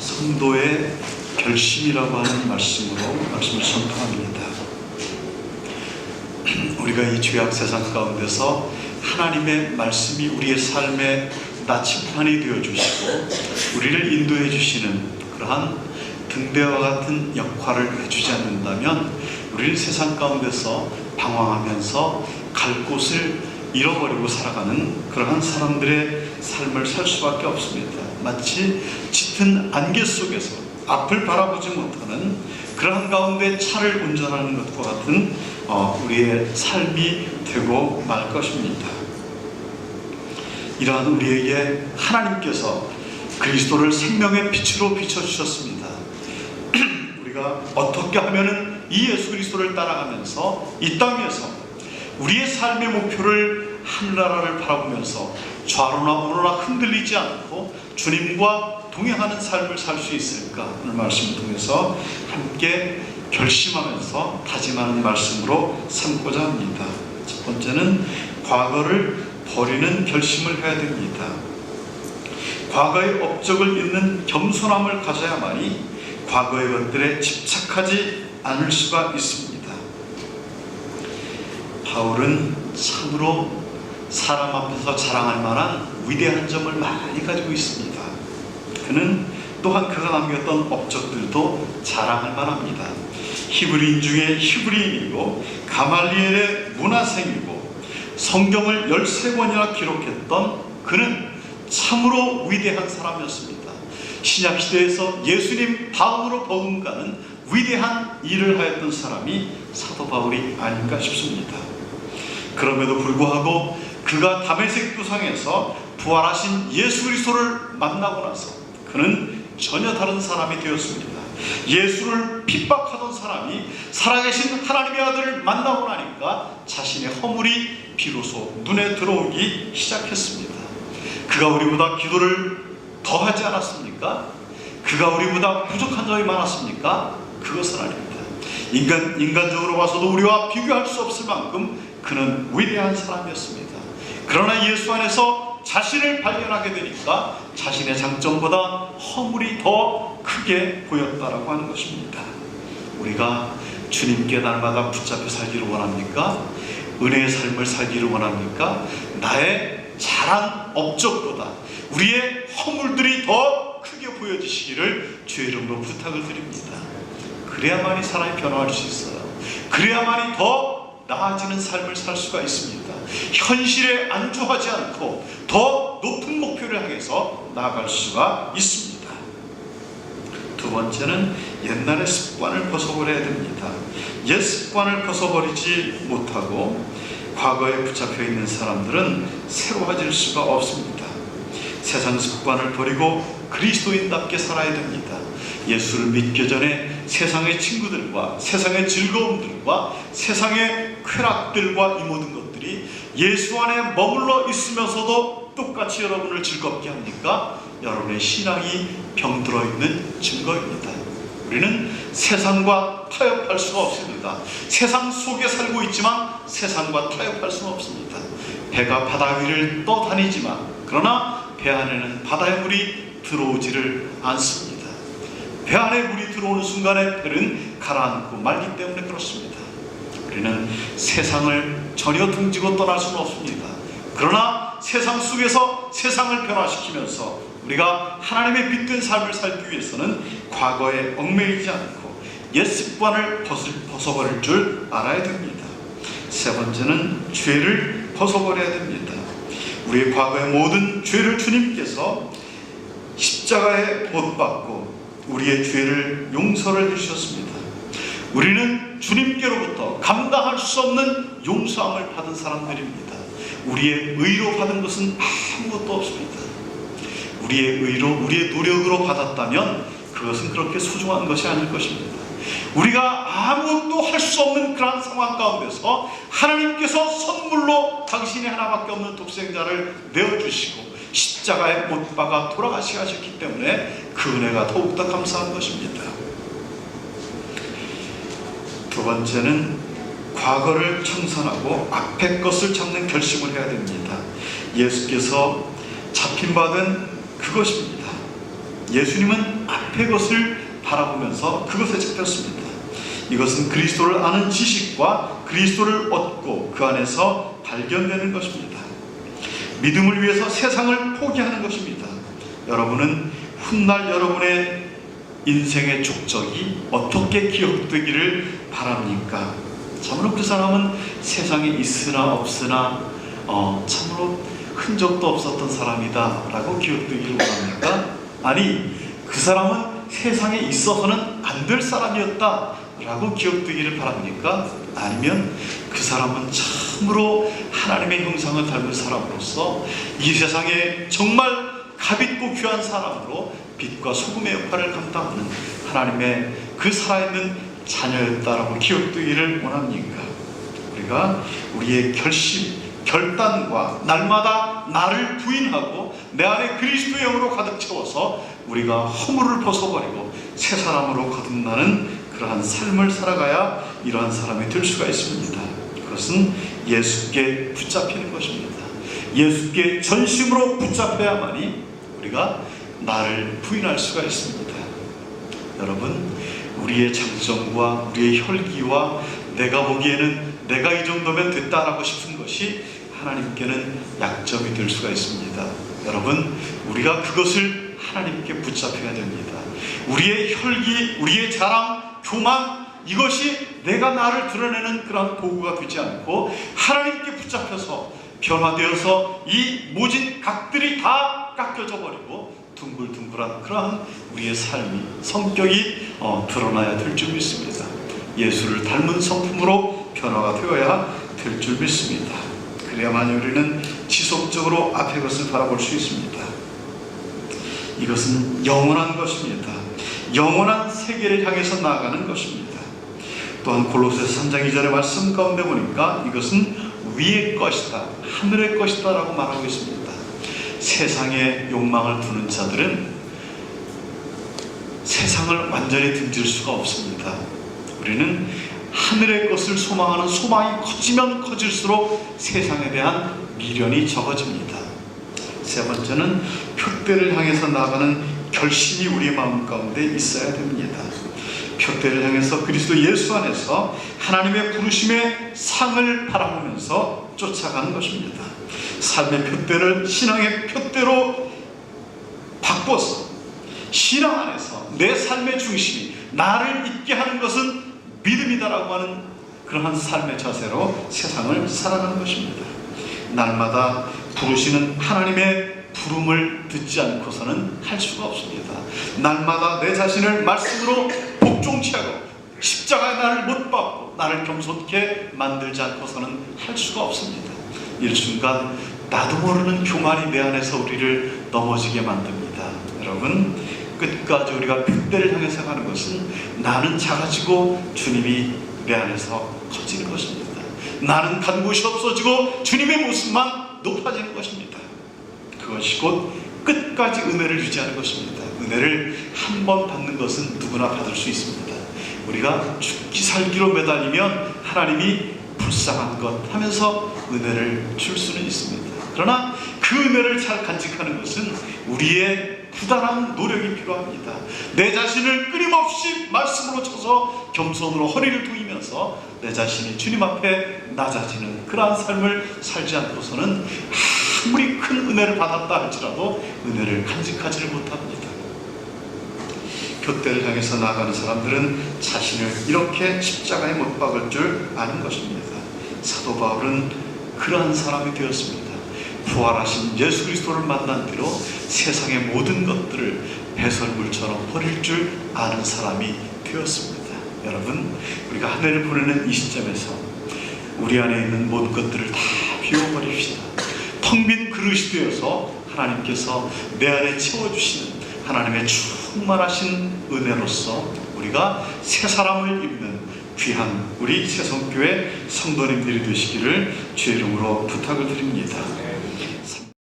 성도의 결심이라고 하는 말씀을 선포합니다. 우리가 이 죄악 세상 가운데서 하나님의 말씀이 우리의 삶의 나침판이 되어주시고 우리를 인도해 주시는 그러한 등대와 같은 역할을 해주지 않는다면 우리는 세상 가운데서 방황하면서 갈 곳을 잃어버리고 살아가는 그러한 사람들의 삶을 살 수밖에 없습니다. 마치 짙은 안개 속에서 앞을 바라보지 못하는 그러한 가운데 차를 운전하는 것과 같은 우리의 삶이 되고 말 것입니다. 이러한 우리에게 하나님께서 그리스도를 생명의 빛으로 비춰주셨습니다. 우리가 어떻게 하면 이 예수 그리스도를 따라가면서 이 땅에서 우리의 삶의 목표를 하늘나라를 바라보면서 좌로나 우로나 흔들리지 않고 주님과 동행하는 삶을 살 수 있을까? 오늘 말씀을 통해서 함께 결심하면서 다짐하는 말씀으로 삼고자 합니다. 첫 번째는 과거를 버리는 결심을 해야 됩니다. 과거의 업적을 잇는 겸손함을 가져야만이 과거의 것들에 집착하지 않을 수가 있습니다. 바울은 참으로 사람 앞에서 자랑할 만한 위대한 점을 많이 가지고 있습니다. 그는 또한 그가 남겼던 업적들도 자랑할 만합니다. 히브리인 중에 히브리인이고 가말리엘의 문화생이고 성경을 13권이나 기록했던 그는 참으로 위대한 사람이었습니다. 신약시대에서 예수님 다음으로 버금가는 위대한 일을 하였던 사람이 사도 바울이 아닌가 싶습니다. 그럼에도 불구하고 그가 다메섹 도상에서 부활하신 예수 그리스도를 만나고 나서 그는 전혀 다른 사람이 되었습니다. 예수를 핍박하던 사람이 살아계신 하나님의 아들을 만나고 나니까 자신의 허물이 비로소 눈에 들어오기 시작했습니다. 그가 우리보다 기도를 더 하지 않았습니까? 그가 우리보다 부족한 점이 많았습니까? 그것은 아닙니다. 인간적으로 봐서도 우리와 비교할 수 없을 만큼 그는 위대한 사람이었습니다. 그러나 예수 안에서 자신을 발견하게 되니까 자신의 장점보다 허물이 더 크게 보였다라고 하는 것입니다. 우리가 주님께 날마다 붙잡혀 살기를 원합니까? 은혜의 삶을 살기를 원합니까? 나의 잘한 업적보다 우리의 허물들이 더 크게 보여지시기를 주의 이름으로 부탁을 드립니다. 그래야만이 사람이 변화할 수 있어요. 그래야만이 더 나아지는 삶을 살 수가 있습니다. 현실에 안주하지 않고 더 높은 목표를 향해서 나아갈 수가 있습니다. 두 번째는 옛날의 습관을 벗어버려야 됩니다. 옛 습관을 벗어버리지 못하고 과거에 붙잡혀 있는 사람들은 새로워질 수가 없습니다. 세상 습관을 버리고 그리스도인답게 살아야 됩니다. 예수를 믿기 전에 세상의 친구들과 세상의 즐거움들과 세상의 쾌락들과 이 모든 것들이 예수 안에 머물러 있으면서도 똑같이 여러분을 즐겁게 합니까? 여러분의 신앙이 병들어 있는 증거입니다. 우리는 세상과 타협할 수가 없습니다. 세상 속에 살고 있지만 세상과 타협할 수는 없습니다. 배가 바다 위를 떠다니지만 그러나 배 안에는 바다의 물이 들어오지를 않습니다. 배 안에 물이 들어오는 순간에 배는 가라앉고 말기 때문에 그렇습니다. 우리는 세상을 전혀 등지고 떠날 수는 없습니다. 그러나 세상 속에서 세상을 변화시키면서 우리가 하나님의 빛된 삶을 살기 위해서는 과거에 얽매이지 않고 옛 습관을 벗어버릴 줄 알아야 됩니다. 세 번째는 죄를 벗어버려야 됩니다. 우리의 과거의 모든 죄를 주님께서 십자가에 못 박고 우리의 죄를 용서를 해주셨습니다. 우리는 주님께로부터 감당할 수 없는 용서함을 받은 사람들입니다. 우리의 의로 받은 것은 아무것도 없습니다. 우리의 의로, 우리의 노력으로 받았다면 그것은 그렇게 소중한 것이 아닐 것입니다. 우리가 아무것도 할 수 없는 그러한 상황 가운데서 하나님께서 선물로 당신이 하나밖에 없는 독생자를 내어주시고 십자가에 못 박아 돌아가시게 하셨기 때문에 그 은혜가 더욱더 감사한 것입니다. 두 번째는 과거를 청산하고 앞의 것을 잡는 결심을 해야 됩니다. 예수께서 잡힌 바는 그것입니다. 예수님은 앞의 것을 바라보면서 그것에 잡혔습니다. 이것은 그리스도를 아는 지식과 그리스도를 얻고 그 안에서 발견되는 것입니다. 믿음을 위해서 세상을 포기하는 것입니다. 여러분은 훗날 여러분의 인생의 족적이 어떻게 기억되기를 바랍니까? 참으로 그 사람은 세상에 있으나 없으나 참으로 흔적도 없었던 사람이다 라고 기억되기를 원합니까? 아니, 그 사람은 세상에 있어서는 안 될 사람이었다 라고 기억되기를 바랍니까? 아니면 그 사람은 참으로 하나님의 형상을 닮은 사람으로서 이 세상에 정말 값있고 귀한 사람으로 빛과 소금의 역할을 감당하는 하나님의 그 살아있는 자녀였다라고 기억되기를 원합니까? 우리가 우리의 결단과 날마다 나를 부인하고 내 안에 그리스도의 영으로 가득 채워서 우리가 허물을 벗어버리고 새 사람으로 거듭나는 그러한 삶을 살아가야 이러한 사람이 될 수가 있습니다. 그것은 예수께 붙잡히는 것입니다. 예수께 전심으로 붙잡혀야만이 우리가 나를 부인할 수가 있습니다. 여러분, 우리의 장점과 우리의 혈기와 내가 보기에는 내가 이 정도면 됐다라고 싶은 것이 하나님께는 약점이 될 수가 있습니다. 여러분, 우리가 그것을 하나님께 붙잡혀야 됩니다. 우리의 혈기, 우리의 자랑, 교만, 이것이 내가 나를 드러내는 그런 도구가 되지 않고 하나님께 붙잡혀서 변화되어서 이 모진 각들이 다 깎여져 버리고 둥글둥글한 그러한 우리의 삶이, 성격이 드러나야 될 줄 믿습니다. 예수를 닮은 성품으로 변화가 되어야 될 줄 믿습니다. 그래야만 우리는 지속적으로 앞의 것을 바라볼 수 있습니다. 이것은 영원한 것입니다. 영원한 세계를 향해서 나아가는 것입니다. 또한 골로새서 3장 2절의 말씀 가운데 보니까 이것은 위의 것이다, 하늘의 것이다 라고 말하고 있습니다. 세상에 욕망을 두는 자들은 세상을 완전히 등질 수가 없습니다. 우리는 하늘의 것을 소망하는 소망이 커지면 커질수록 세상에 대한 미련이 적어집니다. 세 번째는 표대를 향해서 나아가는 결심이 우리의 마음 가운데 있어야 됩니다. 표대를 향해서 그리스도 예수 안에서 하나님의 부르심의 상을 바라보면서 쫓아가는 것입니다. 삶의 표대를 신앙의 표대로 바꿔서 신앙 안에서 내 삶의 중심이 나를 있게 하는 것은 믿음이다라고 하는 그러한 삶의 자세로 세상을 살아가는 것입니다. 날마다 부르시는 하나님의 부름을 듣지 않고서는 할 수가 없습니다. 날마다 내 자신을 말씀으로 복종치 하고 십자가에 나를 못 박고 나를 겸손케 만들지 않고서는 할 수가 없습니다. 일순간 나도 모르는 교만이 내 안에서 우리를 넘어지게 만듭니다. 여러분, 끝까지 우리가 표대를 향해서 가는 것은 나는 작아지고 주님이 내 안에서 커지는 것입니다. 나는 간 곳이 없어지고 주님의 모습만 높아지는 것입니다. 그것이 곧 끝까지 은혜를 유지하는 것입니다. 은혜를 한 번 받는 것은 누구나 받을 수 있습니다. 우리가 죽기 살기로 매달리면 하나님이 불쌍한 것 하면서 은혜를 줄 수는 있습니다. 그러나 그 은혜를 잘 간직하는 것은 우리의 부단한 노력이 필요합니다. 내 자신을 끊임없이 말씀으로 쳐서 겸손으로 허리를 두이면서 내 자신이 주님 앞에 낮아지는 그러한 삶을 살지 않고서는 아무리 큰 은혜를 받았다 할지라도 은혜를 간직하지를 못합니다. 표대를 향해서 나아가는 사람들은 자신을 이렇게 십자가에 못 박을 줄 아는 것입니다. 사도 바울은 그러한 사람이 되었습니다. 부활하신 예수 그리스도를 만난 뒤로 세상의 모든 것들을 배설물처럼 버릴 줄 아는 사람이 되었습니다. 여러분, 우리가 한 해를 보내는 이 시점에서 우리 안에 있는 모든 것들을 다 비워버립시다. 텅 빈 그릇이 되어서 하나님께서 내 안에 채워주시는 하나님의 충만하신 은혜로서 우리가 새 사람을 입는 귀한 우리 새성교회 성도님들이 되시기를 주의 이름으로 부탁을 드립니다.